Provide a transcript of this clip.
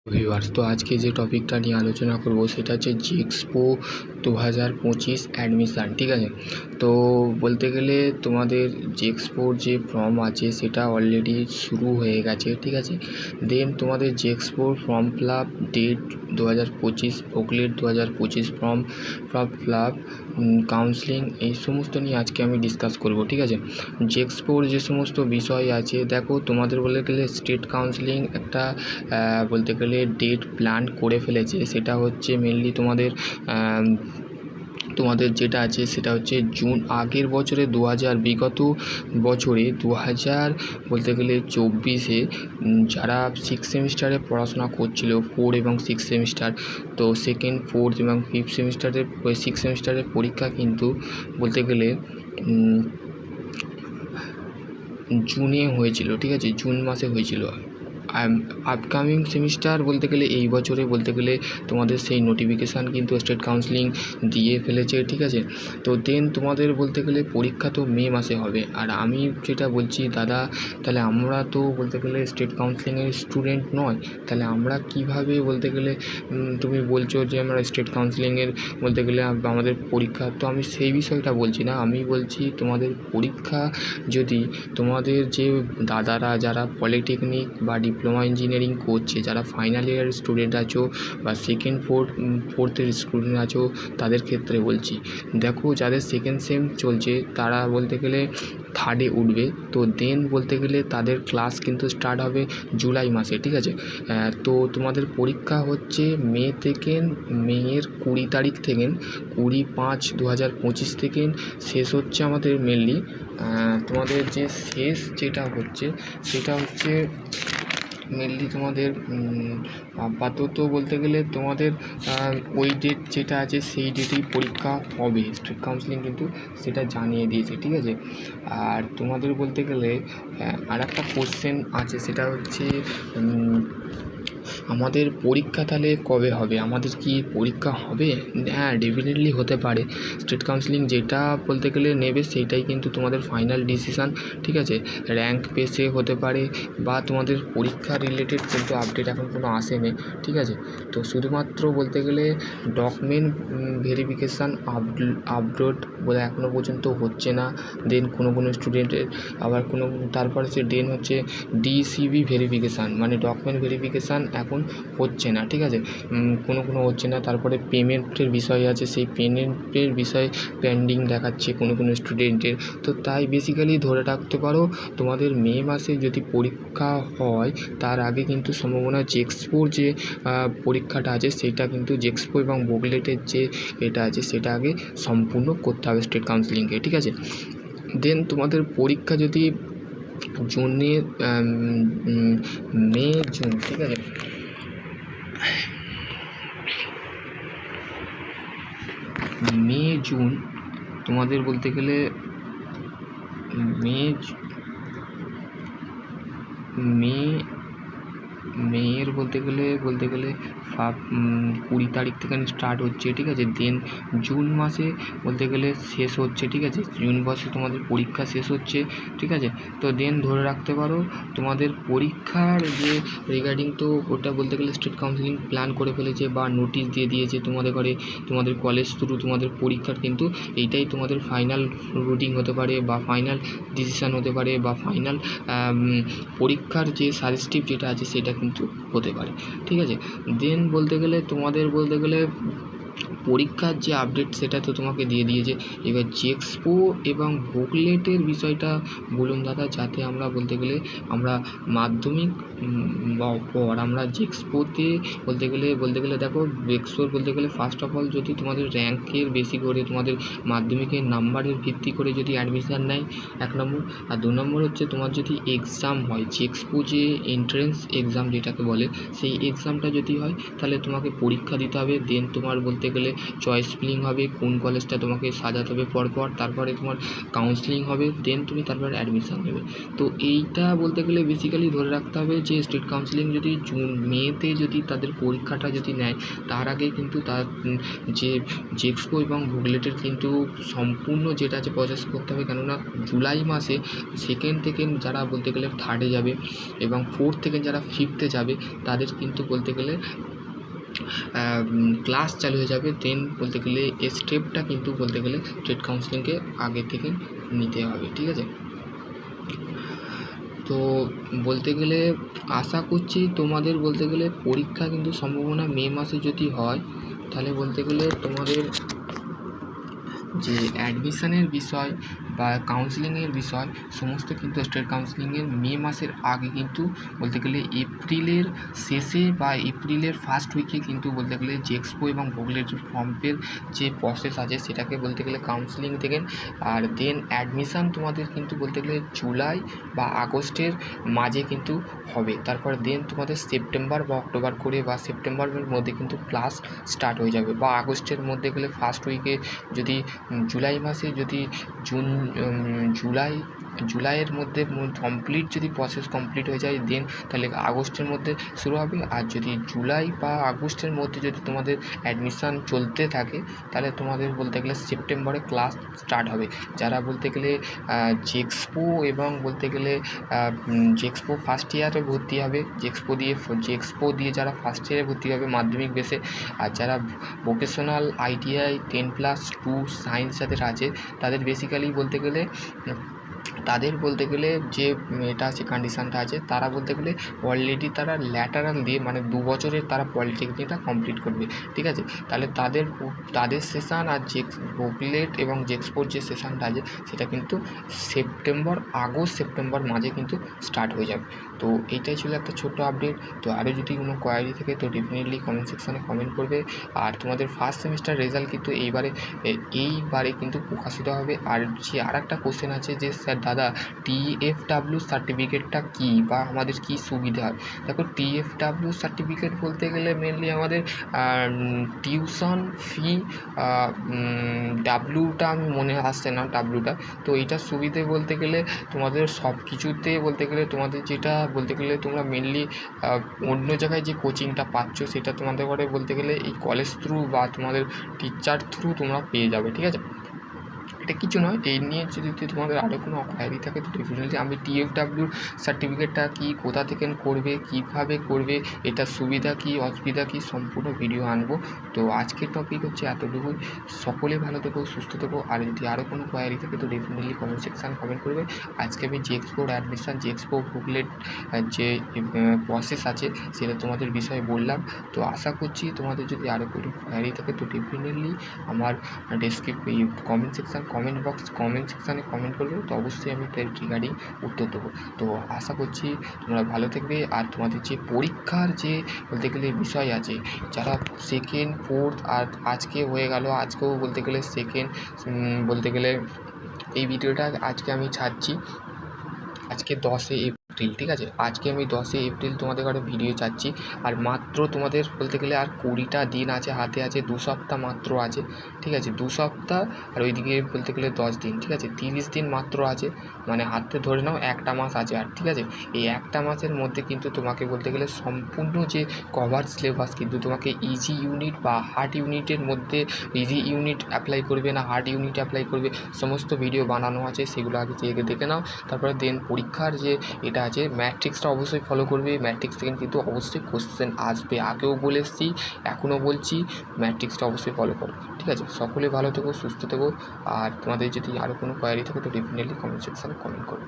Viewers, তো আজকে যে টপিকটা নিয়ে আলোচনা করব সেটা হচ্ছে জেএক্সপো 2025 অ্যাডমিশান। ঠিক আছে, তো বলতে গেলে তোমাদের জেএক্সপোর যে ফর্ম আছে সেটা অলরেডি শুরু হয়ে গেছে। ঠিক আছে, দেন তোমাদের জেএক্সপোর form fill up date 2025, booklet 2025, form fill up, counselling, এই সমস্ত নিয়ে আজকে আমি ডিসকাস করব। ঠিক আছে, জেএক্সপোর যে সমস্ত বিষয় আছে, দেখো তোমাদের বলতে গেলে স্টেট কাউন্সিলিং একটা বলতে গেলে ডেট প্ল্যান করে ফেলেছে। সেটা হচ্ছে মেনলি তোমাদের যেটা আছে সেটা হচ্ছে জুন। আগের বছরে বিগত বছরে 2000 বলতে গেলে 24-এ যারা 6 সেমিস্টারে পড়াশোনা করছিল, 4 এবং 6 সেমিস্টার, তো সেকেন্ড, 4th এবং 5th সেমিস্টারের 6 সেমিস্টারের পরীক্ষা কিন্তু বলতে গেলে জুনে হয়েছিল। ঠিক আছে, জুন মাসে হয়েছিল। আপকামিং সেমিস্টার বলতে গেলে এই বছরে বলতে গেলে তোমাদের সেই নোটিফিকেশান কিন্তু স্টেট কাউন্সিলিং দিয়ে ফেলেছে। ঠিক আছে, তো দেন তোমাদের বলতে গেলে পরীক্ষা তো মে মাসে হবে। আর আমি যেটা বলছি দাদা, তাহলে আমরা তো বলতে গেলে স্টেট কাউন্সিলিংয়ের স্টুডেন্ট নয়, তাহলে আমরা কিভাবে বলতে গেলে তুমি বলছো যে আমরা স্টেট কাউন্সিলিংয়ের বলতে গেলে আমাদের পরীক্ষা, তো আমি সেই বিষয়টা বলছি না। আমি বলছি তোমাদের পরীক্ষা যদি তোমাদের যে দাদারা যারা পলিটেকনিক বা ডিপ্লোমা ইঞ্জিনিয়ারিং করছে, যারা ফাইনাল ইয়ার স্টুডেন্ট আছো বা সেকেন্ড, ফোর্থের স্টুডেন্ট আছো, তাদের ক্ষেত্রে বলছি। দেখো, যাদের সেকেন্ড সেম চলছে তারা বলতে গেলে থার্ডে উঠবে, তো দেন বলতে গেলে তাদের ক্লাস কিন্তু স্টার্ট হবে জুলাই মাসে। ঠিক আছে, তো তোমাদের পরীক্ষা হচ্ছে মেয়ের 20 তারিখ থেকে, 20/5/2025 থেকে শেষ হচ্ছে আমাদের মেনলি। তোমাদের যে শেষ যেটা হচ্ছে সেটা হচ্ছে মেনলি তোমাদের আপাতত বলতে গেলে তোমাদের ওই ডেট যেটা আছে সেই ডেটেই পরীক্ষা হবে। স্টেট কাউন্সিলিং কিন্তু সেটা জানিয়ে দিয়েছে। ঠিক আছে, আর তোমাদের বলতে গেলে আর একটা কোশ্চেন আছে, সেটা হচ্ছে আমাদের পরীক্ষা তাহলে কবে হবে? আমাদের কি পরীক্ষা হবে? হ্যাঁ, ডেফিনেটলি হতে পারে। স্টেট কাউন্সিলিং যেটা বলতে গেলে নেবে সেইটাই কিন্তু তোমাদের ফাইনাল ডিসিশান। ঠিক আছে, র্যাঙ্ক বেসে হতে পারে বা তোমাদের পরীক্ষা রিলেটেড কিন্তু আপডেট এখন কোনো আসেনি। ঠিক আছে, তো শুধুমাত্র বলতে গেলে ডকুমেন্ট ভেরিফিকেশান আপলোড বলে এখনও পর্যন্ত হচ্ছে না। দেন কোনো স্টুডেন্টের আবার তারপরে দেন হচ্ছে ডিসিবি ভেরিফিকেশান, মানে ডকুমেন্ট ভেরিফিকেশান এখন হচ্ছে না। ঠিক আছে, কোনো হচ্ছে না। তারপরে পেমেন্টের বিষয় আছে, সেই পেমেন্টের বিষয় পেন্ডিং দেখাচ্ছে কোনো স্টুডেন্টের। তো তাই বেসিক্যালি ধরে রাখতে পারো তোমাদের মে মাসে যদি পরীক্ষা হয়, তার আগে কিন্তু সম্ভাবনা জেএক্সপোর যে পরীক্ষাটা আছে সেটা কিন্তু জেএক্সপো এবং বুকলেটের যে এটা আছে সেটা আগে সম্পূর্ণ করতে হবে স্টেট কাউন্সিলিংকে। ঠিক আছে, দেন তোমাদের পরীক্ষা যদি জুনে মে জুন, ঠিক আছে, মে জুন তোমাদের বলতে গেলে মেয়ের বলতে গেলে 20 তারিখ থেকে স্টার্ট হচ্ছে। ঠিক আছে, দেন জুন মাসে বলতে গেলে শেষ হচ্ছে। ঠিক আছে, জুন মাসে তোমাদের পরীক্ষা শেষ হচ্ছে। ঠিক আছে, তো দেন ধরে রাখতে পারো তোমাদের পরীক্ষার যে রিগার্ডিং, তো ওটা বলতে গেলে স্টেট কাউন্সিলিং প্ল্যান করে ফেলেছে বা নোটিশ দিয়ে দিয়েছে তোমাদের ঘরে, তোমাদের কলেজ থ্রু তোমাদের পরীক্ষার কিন্তু এইটাই তোমাদের ফাইনাল রুটিন হতে পারে বা ফাইনাল ডিসিশান হতে পারে বা ফাইনাল পরীক্ষার যে সাজেস্টিভ যেটা আছে সেটা কিন্তু হতে পারে। ঠিক আছে, দেন বলতে গেলে তোমাদের বলতে গেলে পরীক্ষার যে আপডেট সেটা তো তোমাকে দিয়ে দিয়েছে। এবার জেএক্সপো এবং বুকলেটের বিষয়টা বলুন দাদা, যাতে আমরা বলতে গেলে মাধ্যমিক পর আমরা জেএক্সপোতে বলতে গেলে দেখো, জেএক্সপোর বলতে গেলে ফার্স্ট অফ অল যদি তোমাদের র্যাঙ্কের বেশি করে তোমাদের মাধ্যমিকের নাম্বারের ভিত্তি করে যদি অ্যাডমিশান নেয়, 1 নম্বর। আর 2 নম্বর হচ্ছে তোমার যদি এক্সাম হয়, জেএক্সপো যে এন্ট্রেন্স এক্সাম যেটাকে বলে, সেই এক্সামটা যদি হয় তাহলে তোমাকে পরীক্ষা দিতে হবে। দেন তোমার বলতে গেলে চয়েস ফিলিং হবে, কোন কলেজটা তোমাকে সাজাতে হবে পরপর, তারপরে তোমার কাউন্সিলিং হবে, দেন তুমি তারপরে অ্যাডমিশান নেবে। তো এইটা বলতে গেলে বেসিক্যালি ধরে রাখতে হবে হচ্ছে স্টেট কাউন্সিলিং যদি মেতে যদি তাদের পরীক্ষাটা যদি নেয়, তার আগে কিন্তু তার যে জেক্সপো এবং ভোগলেটের কিন্তু সম্পূর্ণ যেটা আছে প্রসেস করতে হবে, কেননা জুলাই মাসে সেকেন্ড থেকে যারা বলতে গেলে থার্ডে যাবে এবং ফোর্থ থেকে যারা ফিফথে যাবে তাদের কিন্তু বলতে গেলে ক্লাস চালু হয়ে যাবে। দেন বলতে গেলে এই স্টেপটা কিন্তু বলতে গেলে স্টেট কাউন্সিলিংকে আগে থেকে নিতে হবে, ঠিক আছে। তো বলতে গেলে আশা করছি তোমাদের বলতে গেলে পরীক্ষা কিন্তু সম্ভাবনা মে মাসে যদি হয়, তাহলে বলতে গেলে তোমাদের যে অ্যাডমিশনের বিষয় বা কাউন্সিলিংয়ের বিষয় সমস্ত কিন্তু স্টেট কাউন্সিলিংয়ের মে মাসের আগে কিন্তু বলতে গেলে এপ্রিলের শেষে বা এপ্রিলের ফার্স্ট উইকে কিন্তু বলতে গেলে জেক্সপো এবং ভোগলেটের ফর্মের যে প্রসেস আছে সেটাকে বলতে গেলে কাউন্সিলিং থেকে, আর দেন অ্যাডমিশান তোমাদের কিন্তু বলতে গেলে জুলাই বা আগস্টের মাঝে কিন্তু হবে। তারপর দেন তোমাদের সেপ্টেম্বর বা অক্টোবর করে বা সেপ্টেম্বরের মধ্যে কিন্তু ক্লাস স্টার্ট হয়ে যাবে, বা আগস্টের মধ্যে গেলে ফার্স্ট উইকে যদি জুলাই মাসে যদি জুলাইয়ের মধ্যে কমপ্লিট যদি প্রসেস কমপ্লিট হয়ে যায় দেন তাহলে আগস্টের মধ্যে শুরু হবে। আর যদি জুলাই বা আগস্টের মধ্যে যদি তোমাদের অ্যাডমিশান চলতে থাকে তাহলে তোমাদের বলতে গেলে সেপ্টেম্বরে ক্লাস স্টার্ট হবে। যারা বলতে গেলে জেক্সপো এবং বলতে গেলে জেক্সপো ফার্স্ট ইয়ারে ভর্তি হবে, জেক্সপো দিয়ে যারা ফার্স্ট ইয়ারে ভর্তি হবে মাধ্যমিক বেসে, আর যারা ভোকেশনাল ITI 10+2 সায়েন্স যাদের আছে তাদের বেসিক্যালি বলতে গেলে যে এটা আছে কন্ডিশানটা আছে, তারা বলতে গেলে অলরেডি তারা ল্যাটারাল দিয়ে মানে 2 বছরের তারা পলিটেকনিকটা কমপ্লিট করবে, ঠিক আছে। তাহলে তাদের সেশান আর ভোগলেট এবং জেক্সপোর যে সেশানটা আছে সেটা কিন্তু সেপ্টেম্বর মাঝে কিন্তু স্টার্ট হয়ে যাবে। তো এইটাই ছিল একটা ছোট্ট আপডেট। তো আরও যদি কোনো কোয়ারি থাকে তো ডেফিনেটলি কমেন্ট সেকশানে কমেন্ট করবে। আর তোমাদের ফার্স্ট সেমিস্টার রেজাল্ট কিন্তু এইবারে কিন্তু প্রকাশিত হবে। আর যে আর একটা কোশ্চেন আছে যে স্যার দাদা TFW সার্টিফিকেটটা কী বা আমাদের কী সুবিধা হয়। দেখো TFW সার্টিফিকেট বলতে গেলে মেনলি আমাদের টিউশন ফি, ডাব্লুটা আমি মনে আসছে না ডাব্লুটা, তো এইটার সুবিধে বলতে গেলে তোমাদের সব কিছুতে বলতে গেলে তোমাদের যেটা বলতে গেলে তোমরা মেনলি অন্য জায়গায় যে কোচিংটা পাচ্ছ সেটা তোমাদের ঘরে বলতে গেলে এই কলেজ থ্রু বা তোমাদের টিচার থ্রু তোমরা পেয়ে যাবে, ঠিক আছে। এটা কিছু নয়, এই নিয়ে যদি তোমাদের আরও কোনো কোয়ারি থাকে তো ডেফিনেটলি আমি TFW সার্টিফিকেটটা কী, কোথা থেকে করবে, কীভাবে করবে, এটার সুবিধা কী অসুবিধা কী সম্পূর্ণ ভিডিও আনবো। তো আজকের টপিক হচ্ছে এতটুকুই। সকলে ভালো থেকো, সুস্থ থেকো। আর যদি আরও কোনো কোয়ারি থাকে তো ডেফিনেটলি কমেন্ট সেকশান কমেন্ট করবে। আজকে আমি জেক্সপোর অ্যাডমিশান, জেক্সপো ভোগলেট যে প্রসেস আছে সেটা তোমাদের বিষয়ে বললাম। তো আশা করছি তোমাদের যদি আরও কোনো কোয়ারি থাকে তো ডেফিনেটলি আমার কমেন্ট সেকশানে কমেন্ট করবে, তো অবশ্যই আমি তার রিগার্ডিং উত্তর দেবো। তো আশা করছি তোমরা ভালো থাকবে। আর তোমাদের যে পরীক্ষার যে বলতে গেলে বিষয় আছে, যারা সেকেন্ড ফোর্থ আর আজকে হয়ে গেল, আজকেও বলতে গেলে সেকেন্ড বলতে গেলে এই ভিডিওটা আজকে আমি ছাড়ছি, আজকে 10 এপ্রিল, ঠিক আছে। আজকে আমি 10 এপ্রিল তোমাদের ঘরে ভিডিও ছাড়ছি। আর মাত্র তোমাদের বলতে গেলে আর 20টা দিন আছে, হাতে আছে 2 সপ্তাহ মাত্র আছে, ঠিক আছে। 2 সপ্তাহ আর ওইদিকে বলতে গেলে 10 দিন, ঠিক আছে। 30 দিন মাত্র আছে, মানে হাতে ধরে নাও 1টা মাস আছে আর, ঠিক আছে। এই 1টা মাসের মধ্যে কিন্তু তোমাকে বলতে গেলে সম্পূর্ণ যে কভার সিলেবাস কিন্তু তোমাকে ইজি ইউনিট বা হার্ড ইউনিটের মধ্যে ইজি ইউনিট অ্যাপ্লাই করবে না হার্ড ইউনিট অ্যাপ্লাই করবে সমস্ত ভিডিও বানানো আছে, সেগুলো আগে দেখে নাও। তারপরে দেন পরীক্ষার যে এটা আছে ম্যাট্রিক্সটা অবশ্যই ফলো করবে। ম্যাট্রিক্স থেকে কিন্তু অবশ্যই কোশ্চেন আসবে, আগেও বলে এসেছি এখনও বলছি, ম্যাট্রিক্সটা অবশ্যই ফলো করো, ঠিক আছে। সকলে ভালো থেকো, সুস্থ থেকো। আর তোমাদের যদি আরও কোনো কোয়ারি থাকে তো ডেফিনেটলি কমেন্ট সেকশানে কমেন্ট করো।